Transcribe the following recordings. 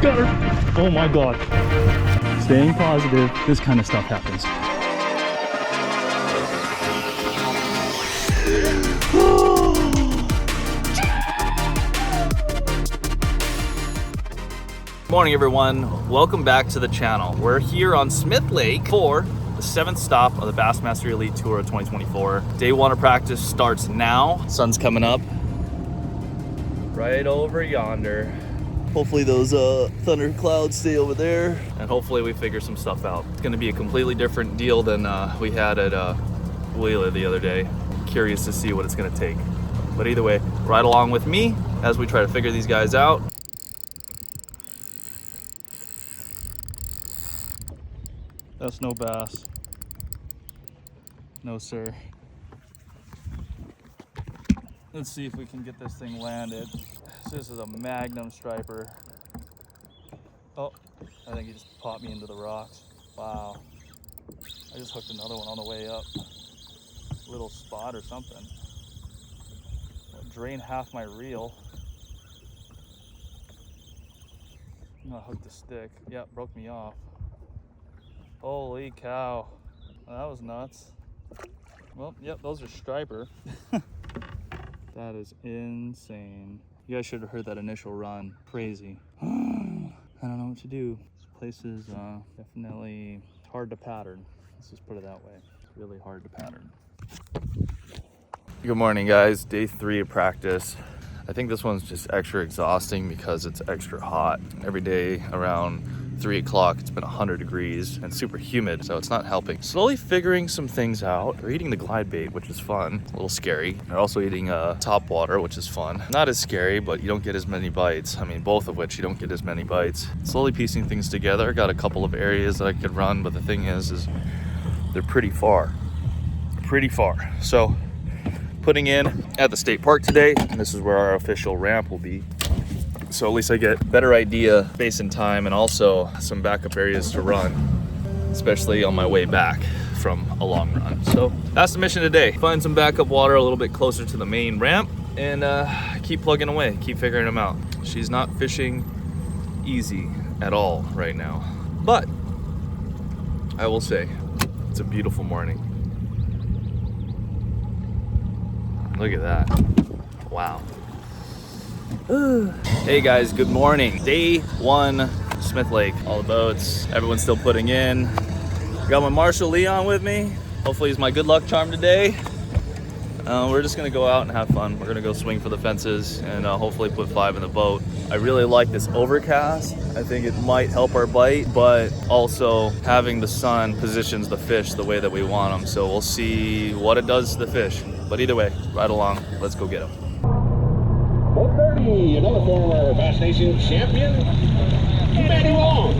Got her. Oh my God. Staying positive. This kind of stuff happens. Morning everyone, welcome back to the channel. We're here on Smith Lake for the 7th stop of the Bassmaster Elite Tour of 2024. Day 1 of practice starts now. Sun's coming up right over yonder. Hopefully those thunder clouds stay over there, and hopefully we figure some stuff out. It's gonna be a completely different deal than we had at Wheeler the other day. Curious to see what it's gonna take. But either way, ride along with me as we try to figure these guys out. That's no bass. No, sir. Let's see if we can get this thing landed. This is a Magnum striper. Oh, I think he just popped me into the rocks. Wow. I just hooked another one on the way up. Little spot or something. I'll drain half my reel. I'm gonna hook the stick. Yeah, broke me off. Holy cow. That was nuts. Well, yep, those are striper. That is insane. You guys should have heard that initial run. Crazy. I don't know what to do. This place is definitely hard to pattern. Let's just put it that way. It's really hard to pattern. Good morning guys, day 3 of practice. I think this one's just extra exhausting because it's extra hot. Every day around 3 o'clock, it's been 100 degrees and super humid, so it's not helping. Slowly figuring some things out. They're eating the glide bait, which is fun, a little scary. They're also eating Topwater, which is fun. Not as scary, but you don't get as many bites. I mean, both of which you don't get as many bites. Slowly piecing things together. Got a couple of areas that I could run, but the thing is they're pretty far. Pretty far. So putting in at the state park today, and this is where our official ramp will be. So at least I get a better idea, space and time, and also some backup areas to run, especially on my way back from a long run. So that's the mission today. Find some backup water a little bit closer to the main ramp and keep plugging away, keep figuring them out. She's not fishing easy at all right now, but I will say it's a beautiful morning. Look at that. Wow. Hey guys, good morning. Day 1, Smith Lake. All the boats, everyone's still putting in. Got my Marshall Leon with me. Hopefully he's my good luck charm today. We're just gonna go out and have fun. We're gonna go swing for the fences and hopefully put 5 in the boat. I really like this overcast. I think it might help our bite, but also having the sun positions the fish the way that we want them. So we'll see what it does to the fish. But either way, ride along, let's go get them. 130, another former Bass Nation champion, Matty Wong.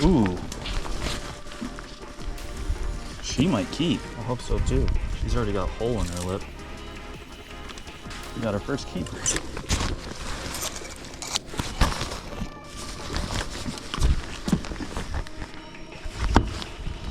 Ooh. She might keep. I hope so too. She's already got a hole in her lip. We got our first keeper.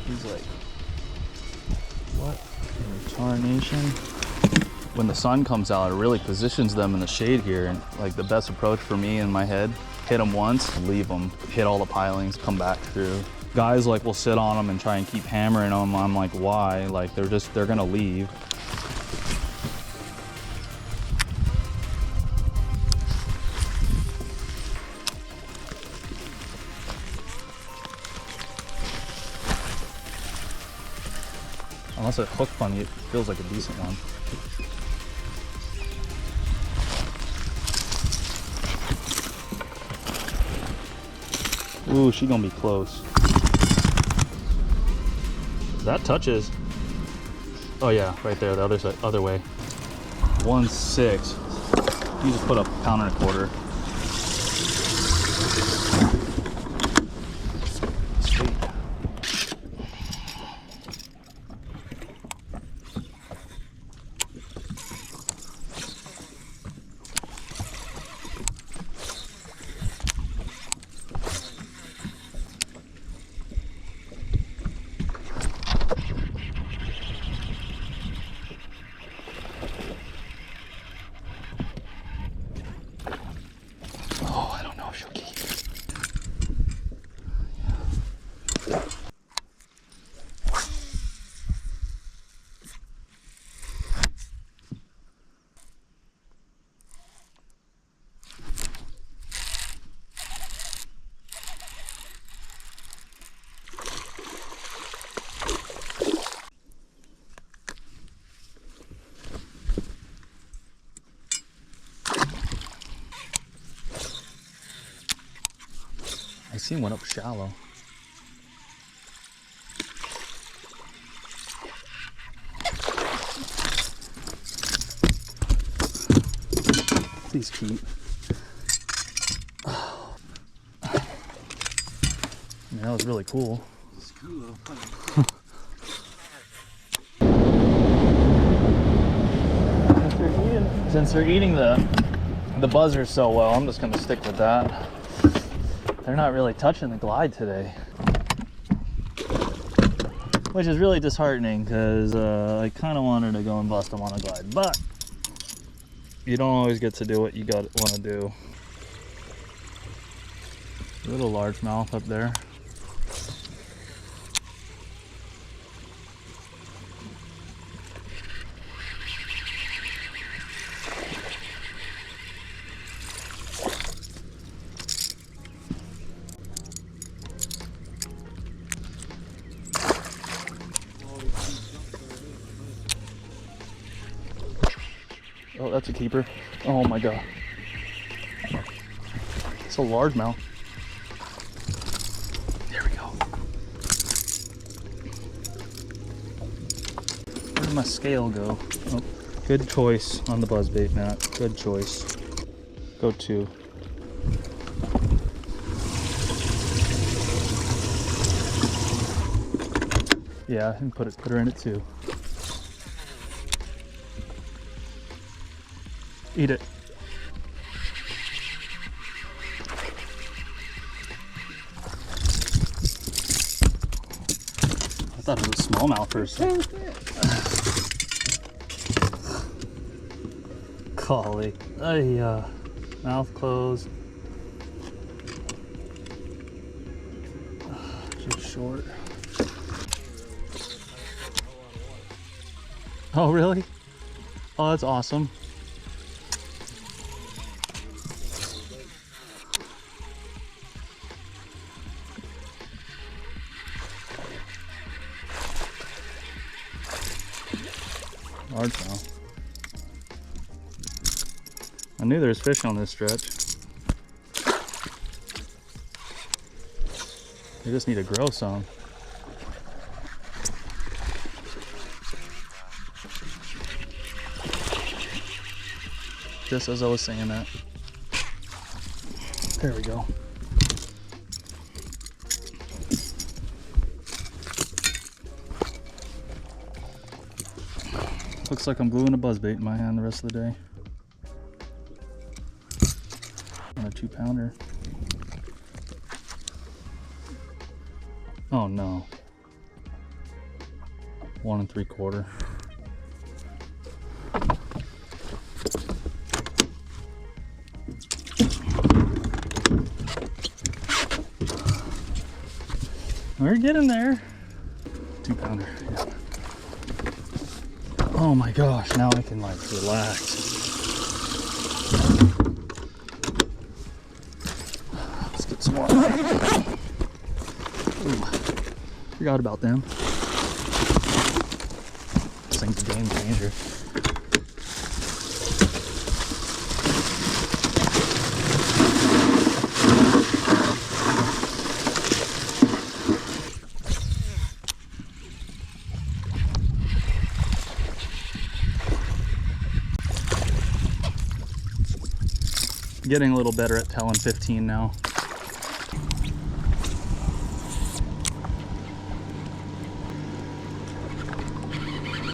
He's like, what in tarnation? When the sun comes out, it really positions them in the shade here. And like the best approach for me in my head, hit them once, leave them, hit all the pilings, come back through. Guys like will sit on them and try and keep hammering them. I'm like, why? Like they're gonna leave. Unless it hooked funny, it feels like a decent one. Ooh, she gonna be close. That touches. Oh yeah, right there, the other side, other way. 1.6. You just put up a pound and a quarter. Sweet. Oh, I don't know if she'll keep. I seen one up shallow. Please keep. Oh. Man, that was really cool. It's cool. Since they're eating the buzzers so well, I'm just gonna stick with that. They're not really touching the glide today, which is really disheartening because I kind of wanted to go and bust them on a glide, but you don't always get to do what you want to do. Little largemouth up there. Oh, that's a keeper. Oh my god. It's a largemouth. There we go. Where did my scale go? Oh, good choice on the buzzbait, Matt. Good choice. Go 2. Yeah, and put her in it too. Eat it. I thought it was a smallmouth first. Golly. Mouth closed. Just short. Oh, really? Oh, that's awesome. Largemouth. I knew there was fish on this stretch. They just need to grow some. Just as I was saying that. There we go. Looks like I'm gluing a buzzbait in my hand the rest of the day. On a 2-pounder. Oh no. 1 3/4. We're getting there. 2-pounder. Yeah. Oh my gosh, now I can like relax. Let's get some more. Ooh, forgot about them. This thing's a game changer. Getting a little better at telling 15 now.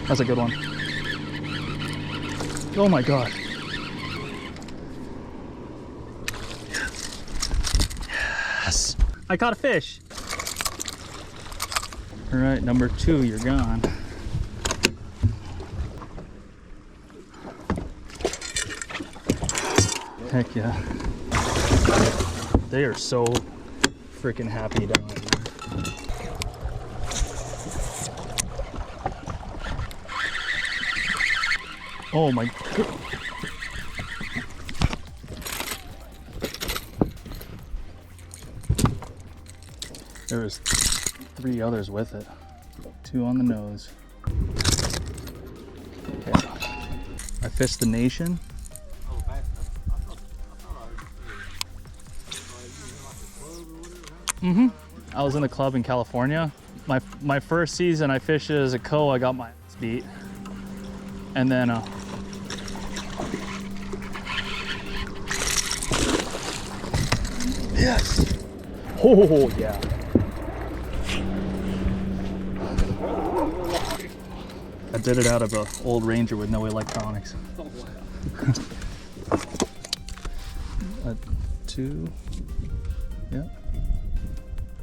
That's a good one. Oh my God. Yes. I caught a fish. All right, number 2, you're gone. Heck yeah. They are so freaking happy down there. Oh my God. There was 3 others with it. 2 on the nose. Okay. I fished the Nation. I was in the club in California. My first season I fished it as a co. I got my ass beat. And then yes. Oh yeah. I did it out of an old Ranger with no electronics. 2. Yeah.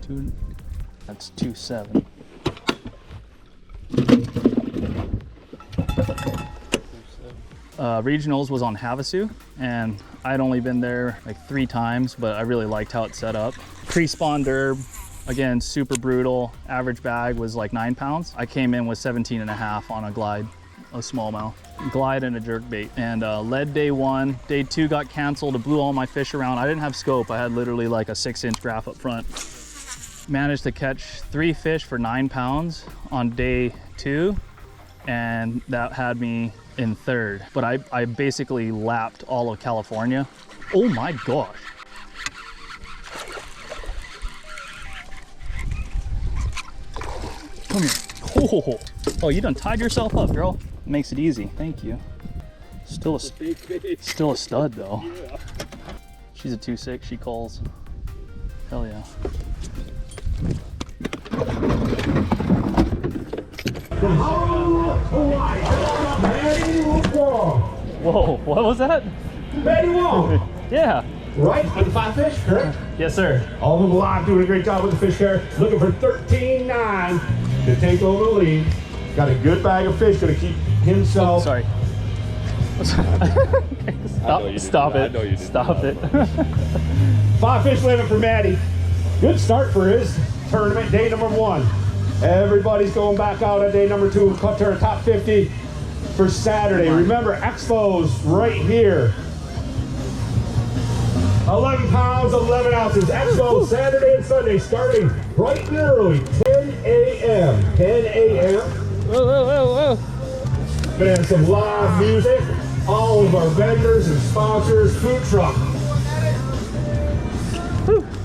2. That's 2.7. Regionals was on Havasu, and I'd only been there like 3 times, but I really liked how it's set up. Pre-spawn derb, again, super brutal. Average bag was like 9 pounds. I came in with 17.5 on a glide, a smallmouth. Glide and a jerkbait, and led day 1. Day 2 got canceled. It blew all my fish around. I didn't have scope. I had literally like a 6-inch graph up front. Managed to catch 3 fish for 9 pounds on day 2, and that had me in 3rd. But I basically lapped all of California. Oh my gosh. Come here. Oh, you done tied yourself up, girl. Makes it easy. Thank you. Still a stud though. Yeah. She's a 2.6. She calls. Hell yeah. Whoa, what was that? Matty Wong. Yeah. Right, with the 5 fish, correct? Yes, sir. All of them alive, doing a great job with the fish carrier. Looking for 13.9 to take over the lead. Got a good bag of fish, gonna keep himself. Oh, sorry. Stop it. Stop it. 5 fish limit for Matty. Good start for his tournament, day number 1. Everybody's going back out at day number 2. Cut to our top 50 for Saturday. Remember, Expo's right here. 11 pounds, 11 ounces. Expo Saturday and Sunday starting bright and early, 10 a.m. 10 a.m. Whoa. Gonna have some live music. All of our vendors and sponsors, food truck.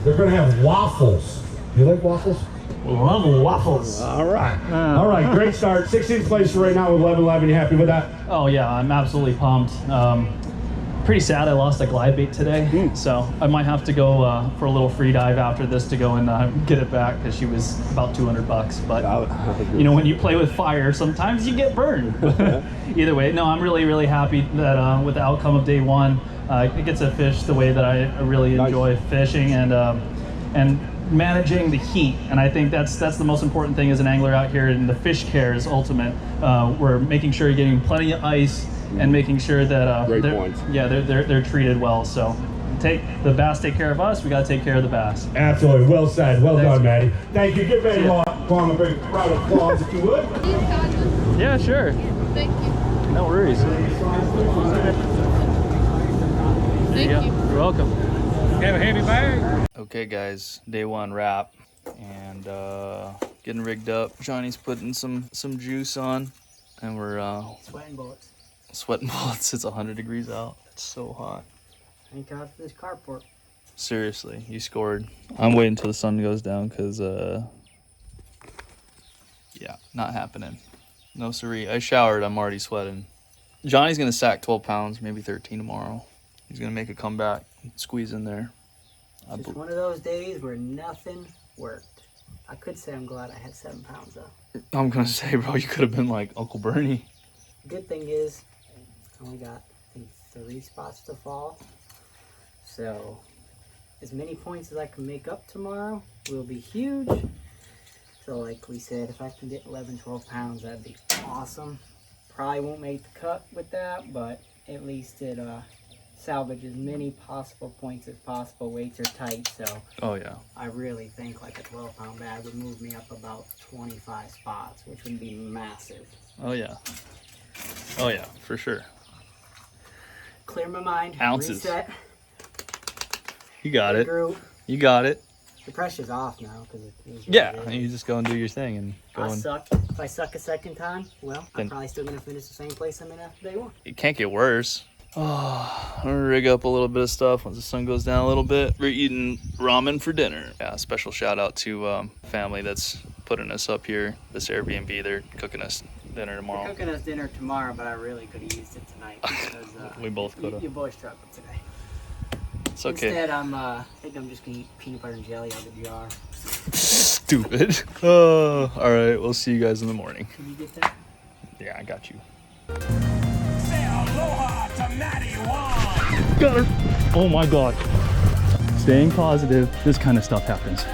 They're gonna have waffles. You like waffles? Love waffles. All right. All right, great start. 16th place right now with 11.11. You happy with that? Oh yeah, I'm absolutely pumped. Pretty sad I lost a glide bait today, so I might have to go for a little free dive after this to go and get it back, because she was about $200. But you know, when you play with fire, sometimes you get burned. Either way, no, I'm really happy that with the outcome of day 1, it gets to fish the way that I really enjoy fishing, and managing the heat. And I think that's the most important thing as an angler out here, and the fish care is ultimate. We're making sure you're getting plenty of ice and making sure that they're treated well. So the bass take care of us, we got to take care of the bass. Absolutely. Well said. Well done, Matty. Thank you. Give Matty a big round of applause if you would. Yeah, sure. Thank you. No worries. Thank you. You're welcome. Have a heavy bag. Okay guys, day 1 wrap, and getting rigged up. Johnny's putting some juice on, and we're Sweating bullets. sweating bullets. It's 100 degrees out. It's so hot. Thank God for this carport. Seriously, you scored. I'm waiting until the sun goes down, because yeah, not happening. No siree. I showered, I'm already sweating. Johnny's gonna sack 12 pounds, maybe 13 tomorrow. He's gonna make a comeback. squeeze in there. It's just one of those days where nothing worked. I could say I'm glad I had 7 pounds though. I'm gonna say, bro, you could have been like Uncle Bernie. Good thing is, I only got, I think, 3 spots to fall. So, as many points as I can make up tomorrow will be huge. So like we said, if I can get 11, 12 pounds, that'd be awesome. Probably won't make the cut with that, but at least it salvage as many possible points as possible. Weights are tight, so Oh yeah. I really think like a 12-pound bag would move me up about 25 spots, which would be massive. Oh yeah. Oh yeah, for sure. Clear my mind, Ounces. reset, You got it. regroup. You got it. The pressure's off now because it is what Yeah, it is. you just go and do your thing and go I and suck. If I suck a second time, well, Then- I'm probably still gonna finish the same place I'm in after day 1. it can't get worse. Oh, I'm gonna rig up a little bit of stuff once the sun goes down a little bit. We're eating ramen for dinner. Yeah, special shout out to family that's putting us up here, this Airbnb. They're cooking us dinner They're tomorrow. cooking us dinner tomorrow, but I really could have used it tonight because We both coulda. Your boy struggled today. It's okay. Instead, I think I'm just gonna eat peanut butter and jelly out of the jar. Stupid. Oh, all right. We'll see you guys in the morning. Can you get that? Yeah, I got you. Say aloha to Matty Wong. Got her. Oh my God. Staying positive. This kind of stuff happens.